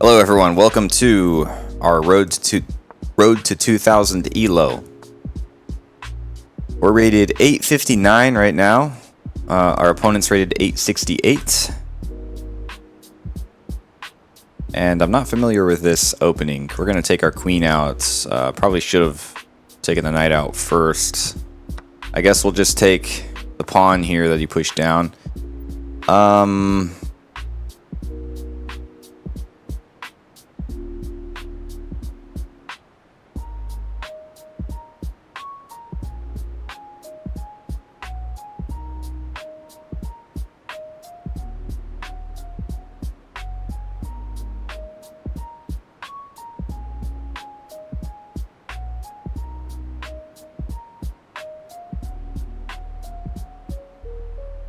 Hello, everyone. Welcome to our Road to 2000 Elo. We're rated 859 right now. Our opponent's rated 868. And I'm not familiar with this opening. We're going to take our queen out. Probably should have taken the knight out first. I guess we'll just take the pawn here that he pushed down.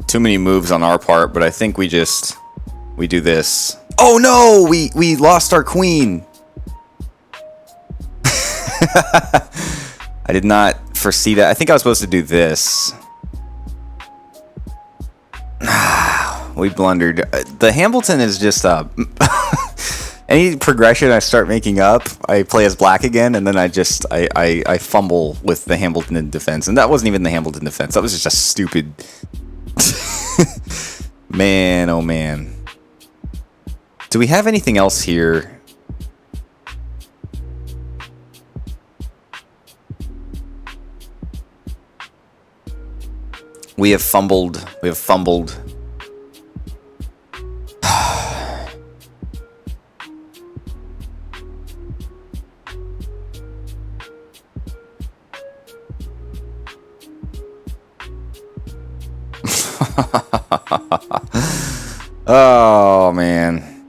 Too many moves on our part, but I think we do this. Oh no, we lost our queen. I did not foresee that. I think I was supposed to do this. We blundered. The Hambleton is just any progression I start making up, I play as black again, and then I fumble with the Hambleton in defense, and that wasn't even the Hambleton defense. That was just a stupid. Man, oh man. Do we have anything else here? We have fumbled. Oh man.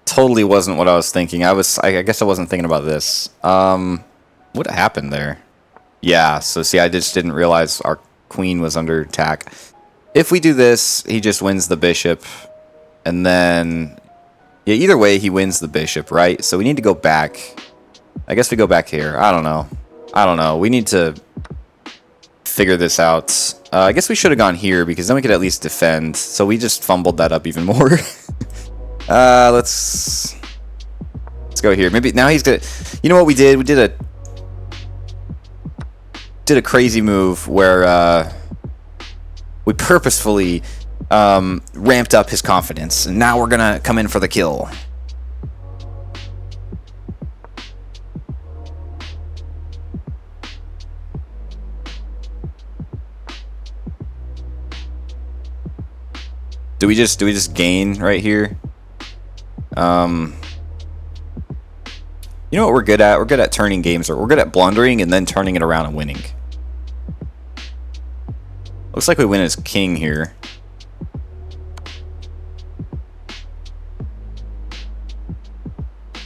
Totally wasn't what I was thinking. I guess I wasn't thinking about this. What happened there? Yeah, so see, I just didn't realize our queen was under attack. If we do this, he just wins the bishop. And then, yeah, either way, he wins the bishop, right? So we need to go back. I guess we go back here. I don't know. We need to figure this out. I guess we should have gone here because then we could at least defend. So we just fumbled that up even more. Let's go here. Maybe now he's gonna. You know what we did? We did a crazy move where we purposefully ramped up his confidence, and now we're gonna come in for the kill. Do we just gain right here? You know what we're good at? We're good at turning games, or we're good at blundering and then turning it around and winning. Looks like we win as king here.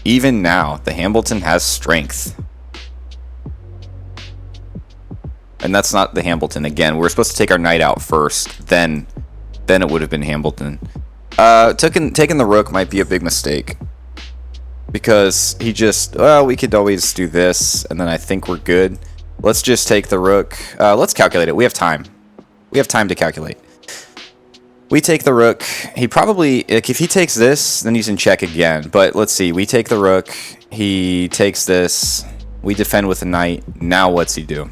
Even now, the Hambleton has strength. And that's not the Hambleton. Again, we're supposed to take our knight out first, then it would have been Hambleton. Taking the rook might be a big mistake. Because he just... Well, we could always do this, and then I think we're good. Let's just take the rook. Let's calculate it. We have time. We have time to calculate. We take the rook. He probably... Like, if he takes this, then he's in check again. But let's see. We take the rook. He takes this. We defend with a knight. Now what's he do?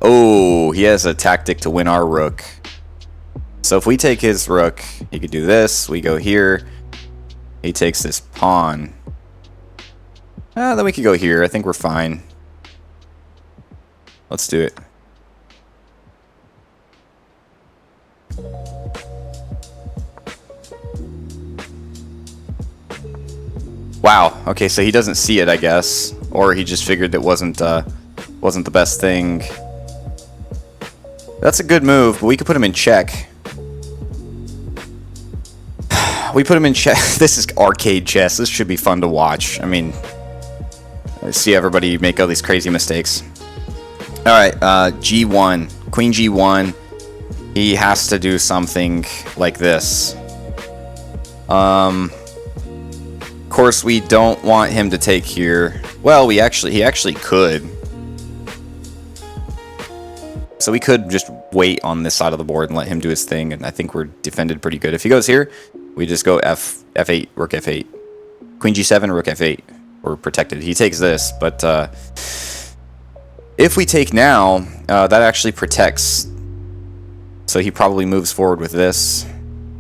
Oh, he has a tactic to win our rook. So if we take his rook, he could do this. We go here. He takes this pawn. Then we could go here. I think we're fine. Let's do it. Wow. Okay, so he doesn't see it, I guess. Or he just figured it wasn't the best thing. That's a good move, but we could put him in check. We put him in check. This is arcade chess. This should be fun to watch. I mean, I see everybody make all these crazy mistakes. Alright, G1. Queen G1. He has to do something like this. Of course, we don't want him to take here. Well, he actually could. So we could just wait on this side of the board and let him do his thing, and I think we're defended pretty good. If he goes here, we just go f8, rook f8. Queen g7, rook f8. We're protected. He takes this, but if we take now, that actually protects. So he probably moves forward with this.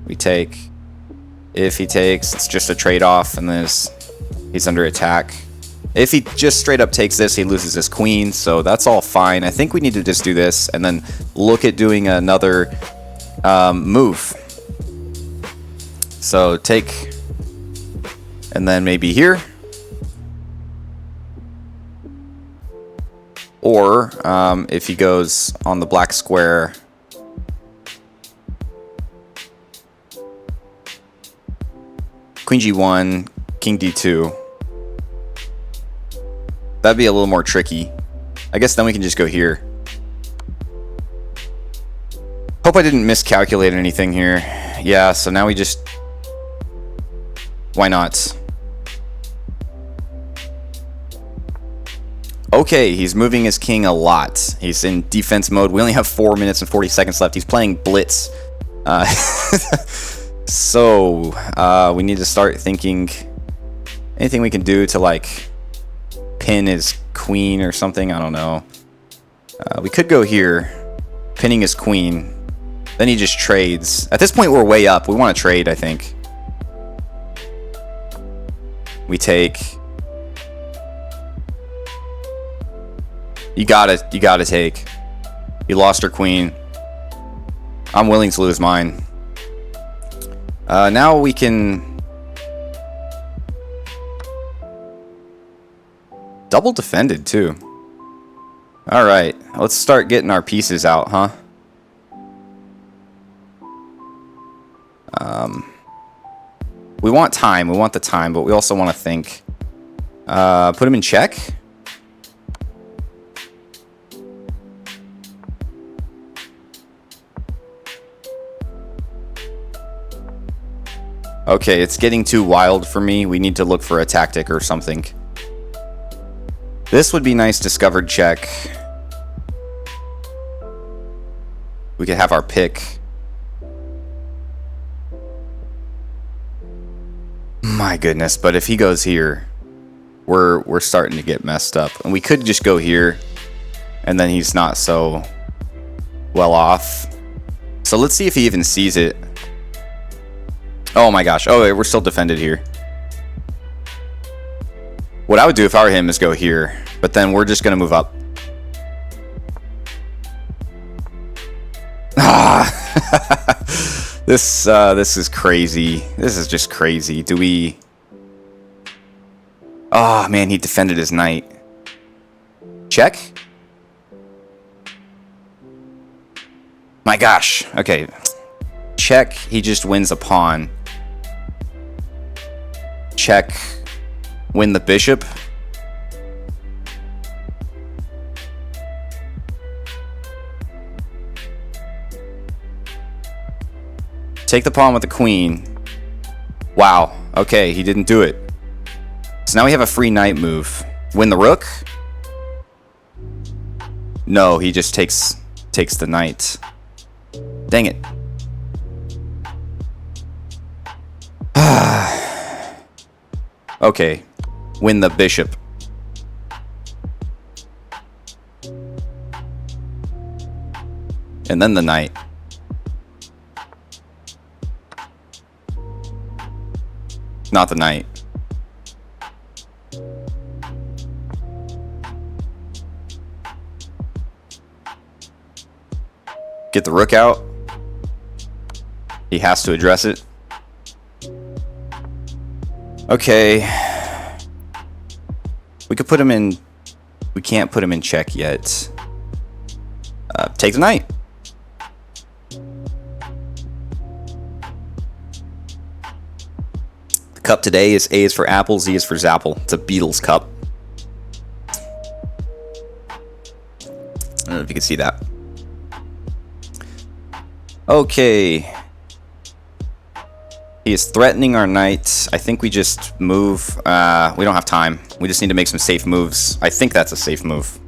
We take. If he takes, it's just a trade-off, and then he's under attack. If he just straight up takes this, he loses his queen, so that's all fine. I think we need to just do this and then look at doing another move. So take, and then maybe here. Or if he goes on the black square, Queen g1, King d2. That'd be a little more tricky. I guess then we can just go here. Hope I didn't miscalculate anything here. Yeah, so now we just... Why not? Okay, he's moving his king a lot. He's in defense mode. We only have 4 minutes and 40 seconds left. He's playing blitz. So, we need to start thinking anything we can do to, like, pin his queen or something. I don't know. We could go here, pinning his queen. Then he just trades. At this point, we're way up. We want to trade, I think. We take. You gotta take. He lost her queen. I'm willing to lose mine. Now we can double defended too. All right, let's start getting our pieces out, huh? We want time. We want the time, but we also want to think. Put him in check. Okay, it's getting too wild for me. We need to look for a tactic or something. This would be nice. Discovered check. We could have our pick. My goodness, but if he goes here, we're starting to get messed up. And we could just go here, and then he's not so well off. So let's see if he even sees it. Oh my gosh. Oh, we're still defended here. What I would do if I were him is go here, but then we're just going to move up. This is crazy. This is just crazy. Do we... Oh, man, he defended his knight. Check? My gosh. Okay. Check. He just wins a pawn. Check. Win the bishop. Take the pawn with the queen. Wow. Okay, he didn't do it. So now we have a free knight move. Win the rook? No, he just takes the knight. Dang it. Okay. Win the bishop. And then the knight. Not the knight. Get the rook out. He has to address it. Okay. We could put him in... We can't put him in check yet. Take the knight. The cup today is A is for Apple, Z is for Zapple. It's a Beatles cup. I don't know if you can see that. Okay. He is threatening our knight. I think we just move. We don't have time. We just need to make some safe moves. I think that's a safe move.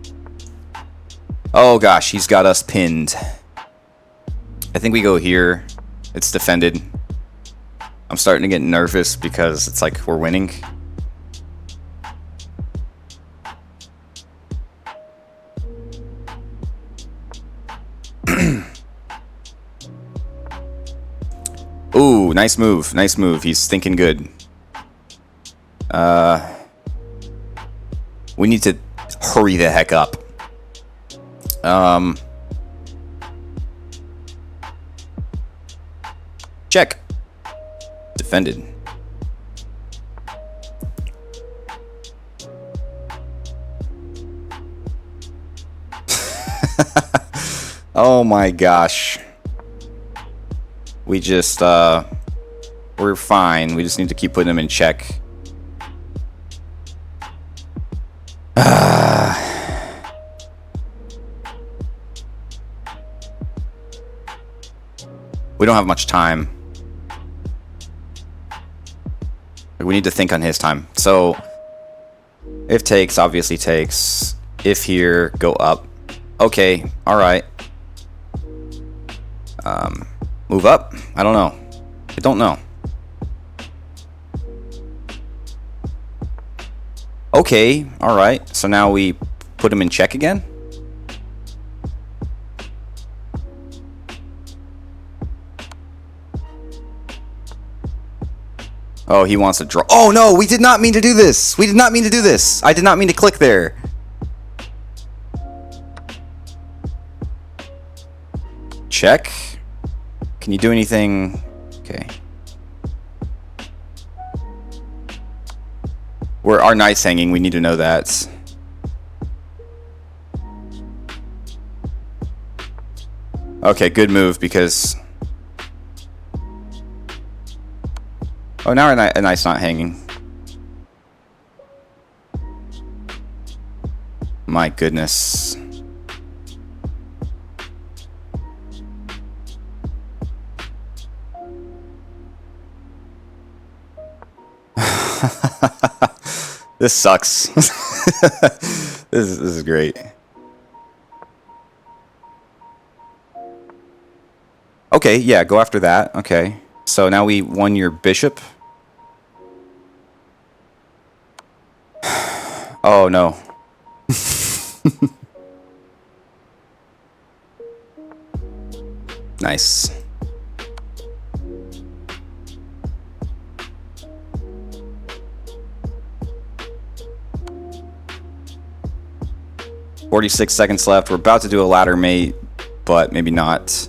Oh gosh, he's got us pinned. I think we go here. It's defended. I'm starting to get nervous because it's like we're winning. Ooh, nice move. Nice move. He's thinking good. We need to hurry the heck up. Check. Defended. Oh my gosh. We just, we're fine. We just need to keep putting him in check. We don't have much time. We need to think on his time. So, if takes, obviously takes. If here, go up. Okay, alright. Move up? I don't know. I don't know. Okay, alright. So now we put him in check again? Oh, he wants to draw. Oh no, we did not mean to do this. We did not mean to do this. I did not mean to click there. Check. Can you do anything? Okay. Where our knight's hanging, we need to know that. Okay, good move because... Oh, now our knight's not hanging. My goodness. This sucks. This is great. Okay, yeah, go after that. Okay. So now we won your bishop. Oh no. Nice. "46 seconds left. We're about to do a ladder mate, but maybe not."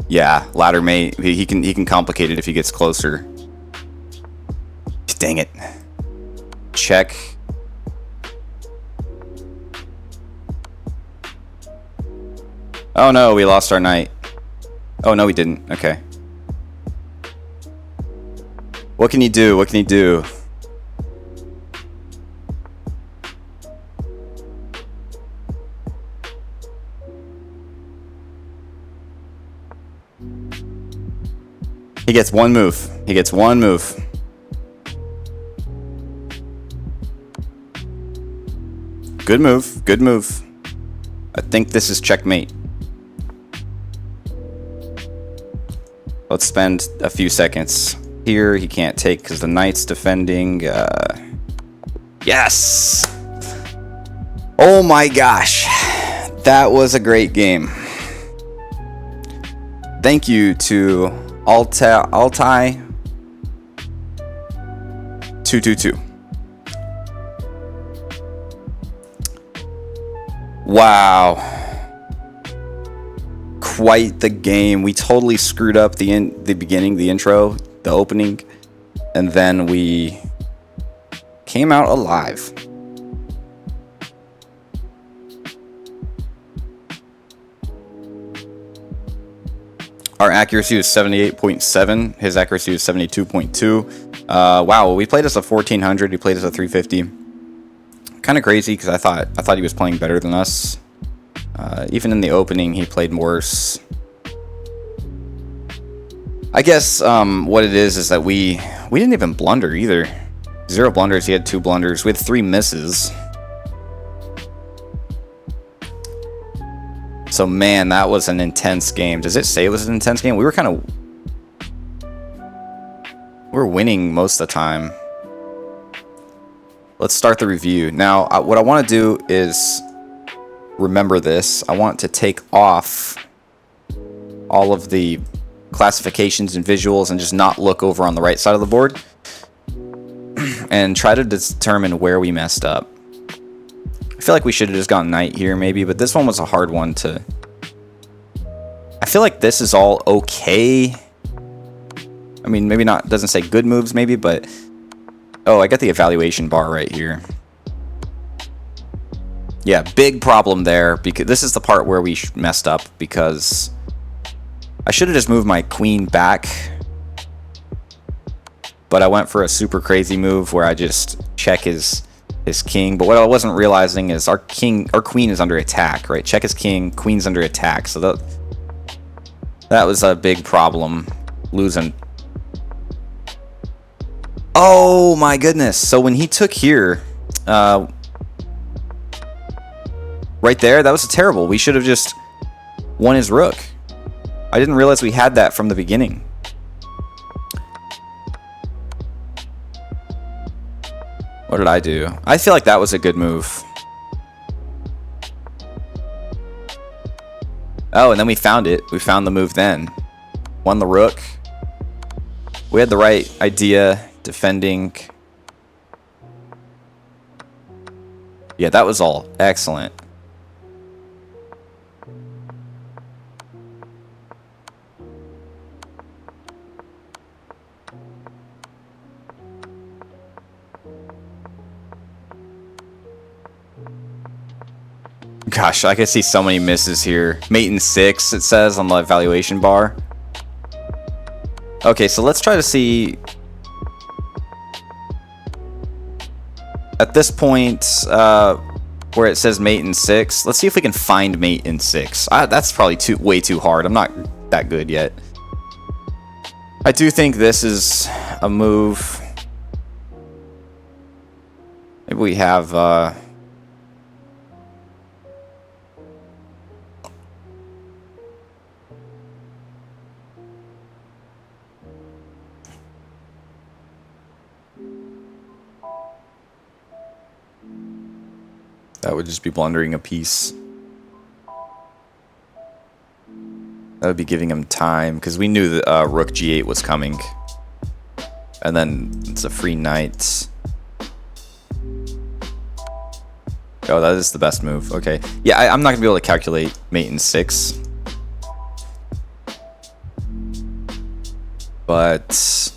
Yeah, ladder mate. He can complicate it if he gets closer. Dang it. Check. Oh no, we lost our knight. Oh no, we didn't. Okay. What can he do? What can he do? He gets one move. He gets one move. Good move. Good move. I think this is checkmate. Let's spend a few seconds. Here, he can't take because the knight's defending. Yes! Oh my gosh. That was a great game. Thank you to Altai 222. Wow. Quite the game. We totally screwed up the beginning, the intro, the opening, and then we came out alive. Our accuracy was 78.7. His accuracy was 72.2. Wow, we played us a 1400. He played us a 350. Kind of crazy because I thought he was playing better than us. Even in the opening, he played worse. I guess what it is that we didn't even blunder either. 0 blunders. He had 2 blunders. We had 3 misses. So man, that was an intense game. Does it say it was an intense game? We were winning most of the time. Let's start the review. Now, what I want to do is remember this. I want to take off all of the classifications and visuals and just not look over on the right side of the board and try to determine where we messed up. I feel like we should have just gone knight here maybe, but this one was a hard one to... I feel like this is all okay. I mean, maybe not, doesn't say good moves maybe, but... Oh, I got the evaluation bar right here. Yeah, big problem there, because this is the part where we messed up, because I should have just moved my queen back, but I went for a super crazy move where I just check his king. But what I wasn't realizing is our queen is under attack, right? Check his king, queen's under attack, so that was a big problem, losing. Oh my goodness. So when he took here, right there, that was terrible. We should have just won his rook. I didn't realize we had that from the beginning. What did I do? I feel like that was a good move. Oh, and then we found it. We found the move then. Won the rook. We had the right idea. Defending. Yeah, that was all excellent. Gosh, I can see so many misses here. Mate in 6, it says on the evaluation bar. Okay, so let's try to see... At this point, where it says mate in 6, let's see if we can find mate in 6. That's probably way too hard. I'm not that good yet. I do think this is a move. Maybe we have... That would just be blundering a piece. That would be giving him time, because we knew that rook g8 was coming. And then it's a free knight. Oh, that is the best move. Okay. Yeah, I'm not going to be able to calculate mate in 6. But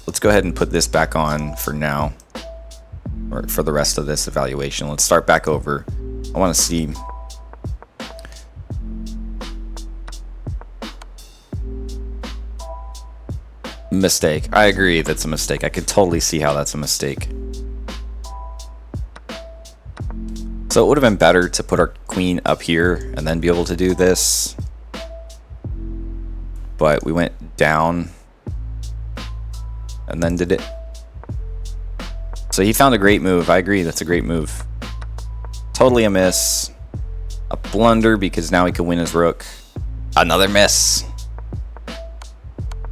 let's go ahead and put this back on for now. Or for the rest of this evaluation. Let's start back over. I want to see. Mistake. I agree that's a mistake. I could totally see how that's a mistake. So it would have been better to put our queen up here and then be able to do this. But we went down and then did it. So he found a great move. I agree, that's a great move. Totally a miss. A blunder because now he can win his rook. Another miss.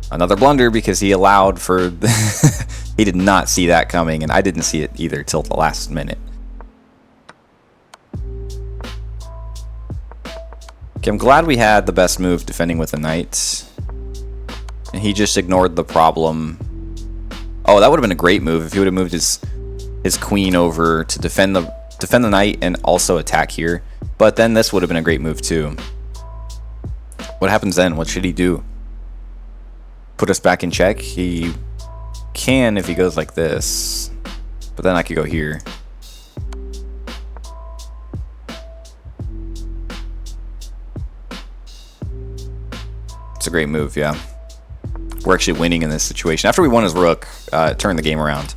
Another blunder because he allowed for... He did not see that coming, and I didn't see it either till the last minute. Okay, I'm glad we had the best move defending with a knight. And he just ignored the problem. Oh, that would have been a great move if he would have moved his queen over to defend the knight and also attack here. But then this would have been a great move too. What happens then? What should he do? Put us back in check? He can if he goes like this. But then I could go here. It's a great move, yeah. We're actually winning in this situation. After we won his rook, it turned the game around.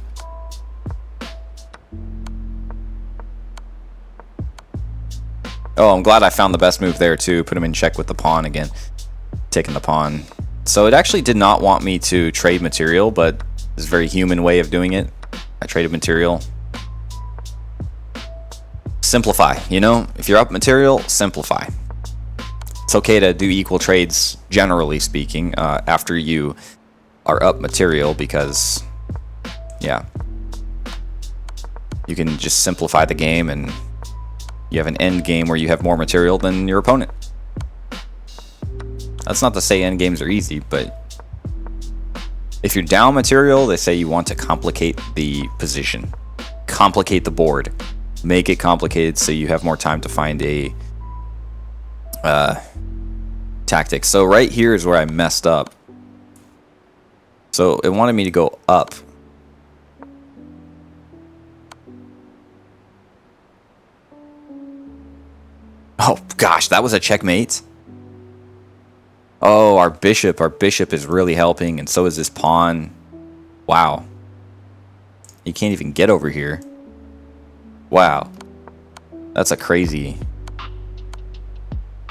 Oh, I'm glad I found the best move there too. Put him in check with the pawn again. Taking the pawn. So it actually did not want me to trade material, but it's a very human way of doing it. I traded material. Simplify, you know? If you're up material, simplify. It's okay to do equal trades, generally speaking, after you are up material, because, yeah, you can just simplify the game and you have an end game where you have more material than your opponent. That's not to say end games are easy, but if you're down material, they say you want to complicate the position, complicate the board, make it complicated so you have more time to find a tactic. So right here is where I messed up. So it wanted me to go up. Oh gosh, that was a checkmate. Oh, our bishop is really helping, and so is this pawn. Wow. You can't even get over here. Wow. That's a crazy.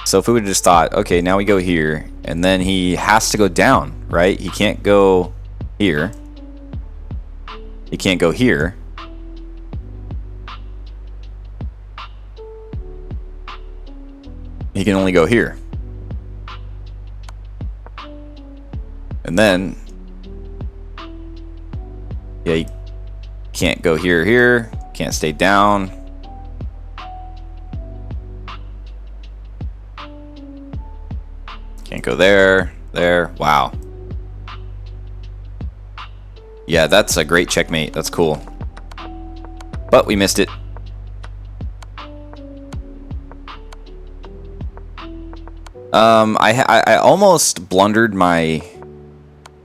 So if we would have just thought, okay, now we go here, and then he has to go down, right? He can't go here. He can't go here. He can only go here. And then, yeah, he can't go here, can't stay down. Can't go there. Wow. Yeah, that's a great checkmate. That's cool. But we missed it. I almost blundered my...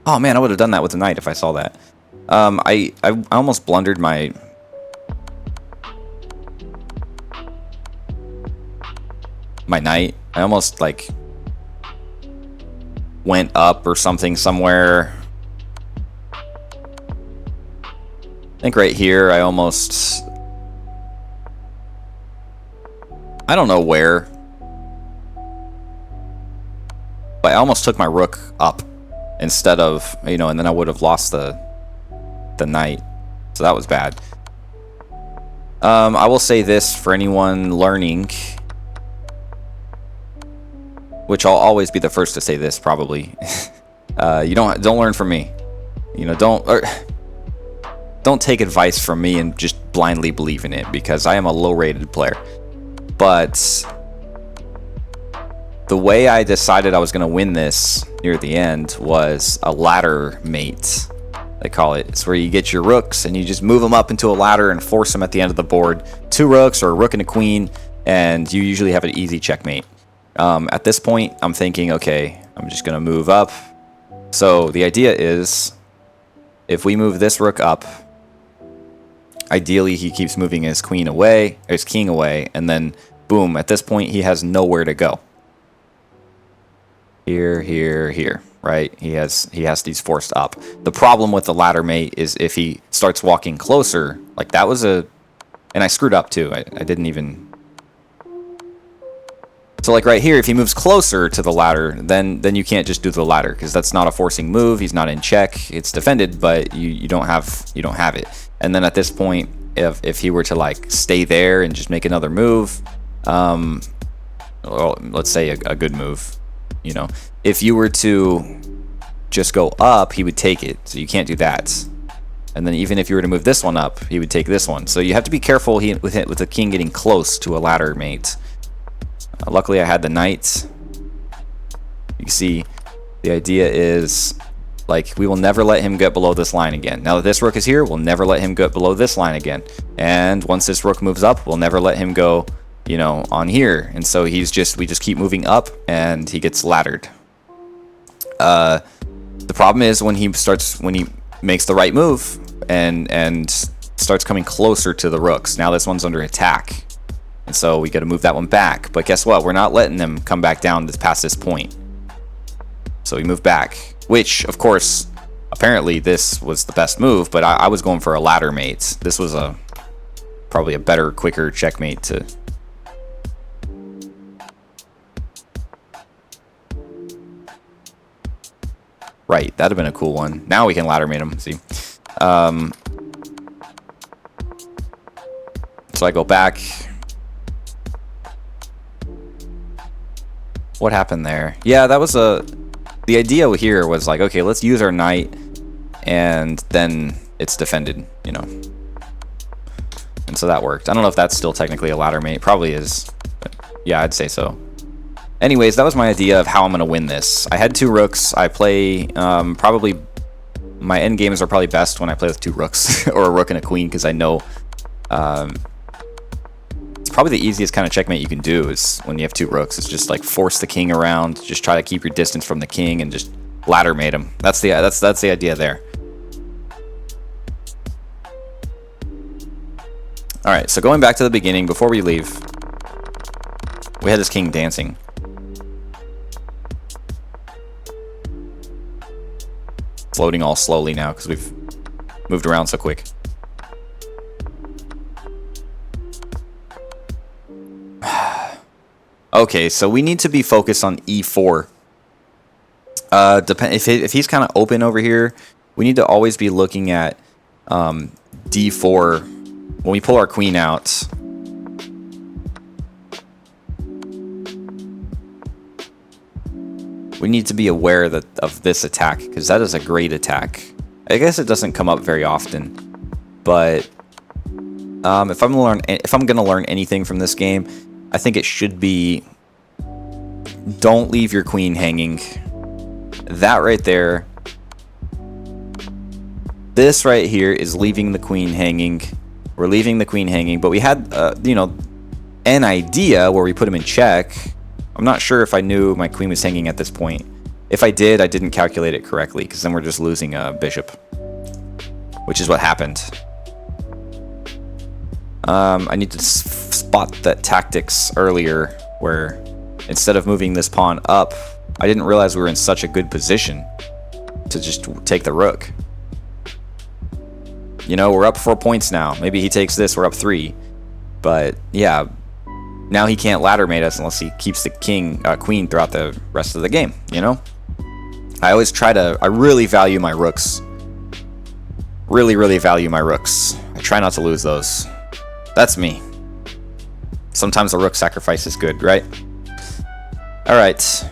Oh man, I would have done that with the knight if I saw that. I almost blundered my... knight. I almost, like, went up or something somewhere. I think right here I almost... I don't know where. But I almost took my rook up instead of, you know, and then I would have lost the knight. So that was bad. I will say this for anyone learning, which I'll always be the first to say this probably. You don't learn from me. You know, don't take advice from me and just blindly believe in it, because I am a low-rated player. But the way I decided I was going to win this near the end was a ladder mate, they call it. It's where you get your rooks and you just move them up into a ladder and force them at the end of the board. 2 rooks or a rook and a queen, and you usually have an easy checkmate. At this point, I'm thinking, okay, I'm just going to move up. So the idea is, if we move this rook up, ideally he keeps moving his queen away, or his king away, and then boom, at this point he has nowhere to go. Here, right? He has these forced up. The problem with the ladder mate is if he starts walking closer, like that was a... And I screwed up too. I didn't even... So like right here, if he moves closer to the ladder, then you can't just do the ladder, because that's not a forcing move. He's not in check. It's defended, but you don't have it. And then at this point, if he were to like stay there and just make another move, well, let's say a good move, you know, if you were to just go up, he would take it. So you can't do that. And then even if you were to move this one up, he would take this one. So you have to be careful with the king getting close to a ladder mate. Luckily, I had the knight. You see, the idea is, like, we will never let him get below this line again. Now that this rook is here, we'll never let him get below this line again. And once this rook moves up, we'll never let him go, you know, on here. And so we just keep moving up, and he gets laddered. The problem is when he makes the right move and starts coming closer to the rooks. Now this one's under attack. And so we got to move that one back. But guess what? We're not letting them come back down past this point. So we move back, which, of course, apparently this was the best move, but I was going for a ladder mate. This was probably a better, quicker checkmate to... Right, that'd have been a cool one. Now we can ladder mate him, see? So I go back... What happened there? Yeah, that was the idea here was like, okay, let's use our knight, and then it's defended, you know. And so that worked. I don't know if that's still technically a ladder mate. Probably is. But yeah, I'd say so. Anyways, that was my idea of how I'm going to win this. I had 2 rooks. I play probably... My end games are probably best when I play with 2 rooks or a rook and a queen, because I know it's probably the easiest kind of checkmate you can do is when you have 2 rooks. It's just like force the king around, just try to keep your distance from the king, and just ladder mate him. That's the idea there. All right, so going back to the beginning before we leave, we had this king dancing. It's loading all slowly now because we've moved around so quick. Okay, so we need to be focused on e4. If he's kind of open over here, we need to always be looking at d4 when we pull our queen out. We need to be aware of this attack, because that is a great attack. I guess it doesn't come up very often, but if I'm gonna learn anything from this game, I think it should be, don't leave your queen hanging. That right there. This right here is leaving the queen hanging. We're leaving the queen hanging, but we had you know, an idea where we put him in check. I'm not sure if I knew my queen was hanging at this point. If I did, I didn't calculate it correctly, because then we're just losing a bishop, which is what happened. I need to spot that tactics earlier, where instead of moving this pawn up, I didn't realize we were in such a good position to just take the rook. You know, we're up 4 points now. Maybe he takes this, we're up 3. But yeah, now he can't ladder mate us unless he keeps the queen throughout the rest of the game, you know? I really value my rooks. Really, really value my rooks. I try not to lose those. That's me. Sometimes a rook sacrifice is good, right? Alright.